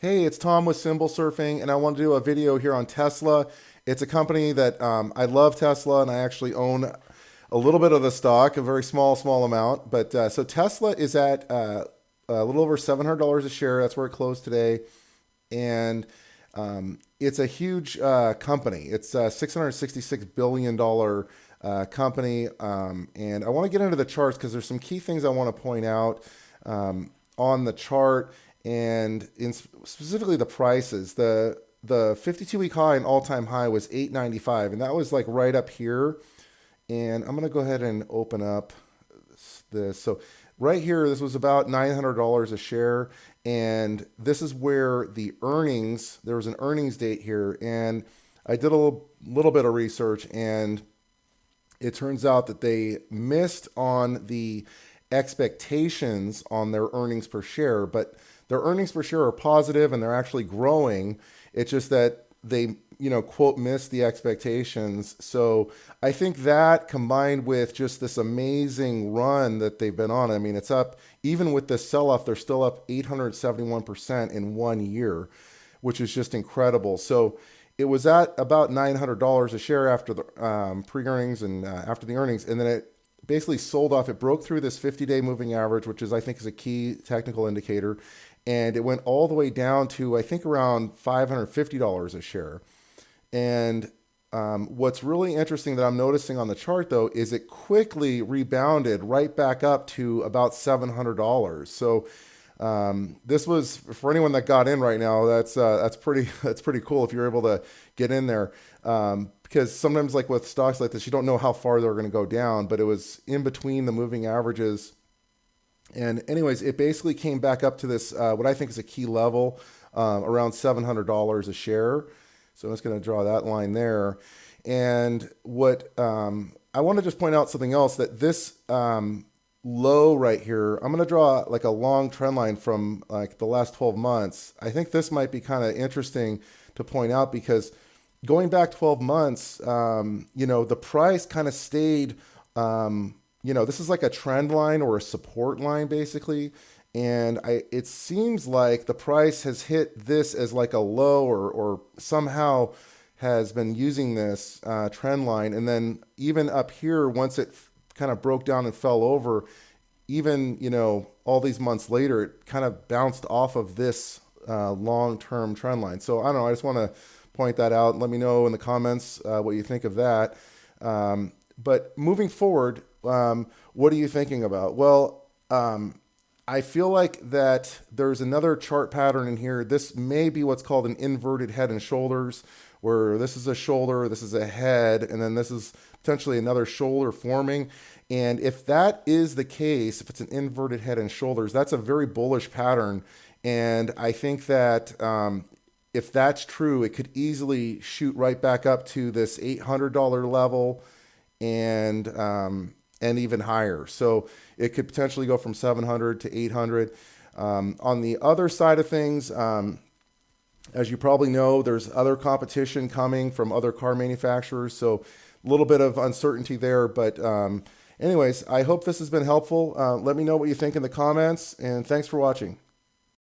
Hey, it's Tom with Symbol Surfing, and I want to do a video here on Tesla. It's a company that I love Tesla, and I actually own a little bit of the stock, a very small amount. But so Tesla is at a little over $700 a share. That's where it closed today, and it's a huge company. It's a $666 billion company, and I want to get into the charts because there's some key things I want to point out on the chart and in specifically the prices. The 52-week high and all-time high was 895, and that was like right up here. And I'm going to go ahead and open up this. So right here, this was about $900 a share, and this is where the earnings, there was an earnings date here, and I did a little bit of research, and it turns out that they missed on the expectations on their earnings per share, but their earnings per share are positive and they're actually growing. It's just that they, quote, missed the expectations. So I think that combined with just this amazing run that they've been on, I mean, it's up, even with this sell-off, they're still up 871% in 1 year, which is just incredible. So it was at about $900 a share after the pre-earnings and after the earnings, and then it basically sold off. It broke through this 50-day moving average, which I think is a key technical indicator, and it went all the way down to, I think, around $550 a share. And what's really interesting that I'm noticing on the chart, though, is it quickly rebounded right back up to about $700. So this was, for anyone that got in right now, that's pretty cool if you're able to get in there. Because sometimes, like with stocks like this, you don't know how far they're going to go down, but it was in between the moving averages. And anyways, it basically came back up to this, what I think is a key level, around $700 a share. So I'm just going to draw that line there. And what I want to just point out something else, that this low right here, I'm going to draw like a long trend line from like the last 12 months. I think this might be kind of interesting to point out because going back 12 months, the price kind of stayed, this is like a trend line or a support line basically. And it seems like the price has hit this as like a low or somehow has been using this trend line. And then even up here, once it kind of broke down and fell over, even, all these months later, it kind of bounced off of this long-term trend line. So I don't know, I just want to point that out. Let me know in the comments what you think of that. But moving forward, what are you thinking about? Well, I feel like that there's another chart pattern in here. This may be what's called an inverted head and shoulders, where this is a shoulder, this is a head, and then this is potentially another shoulder forming. And if that is the case, if it's an inverted head and shoulders, that's a very bullish pattern. And I think that if that's true, it could easily shoot right back up to this $800 level and even higher. So it could potentially go from 700 to 800. On the other side of things, as you probably know, there's other competition coming from other car manufacturers. So a little bit of uncertainty there. But anyways, I hope this has been helpful. Let me know what you think in the comments, and thanks for watching.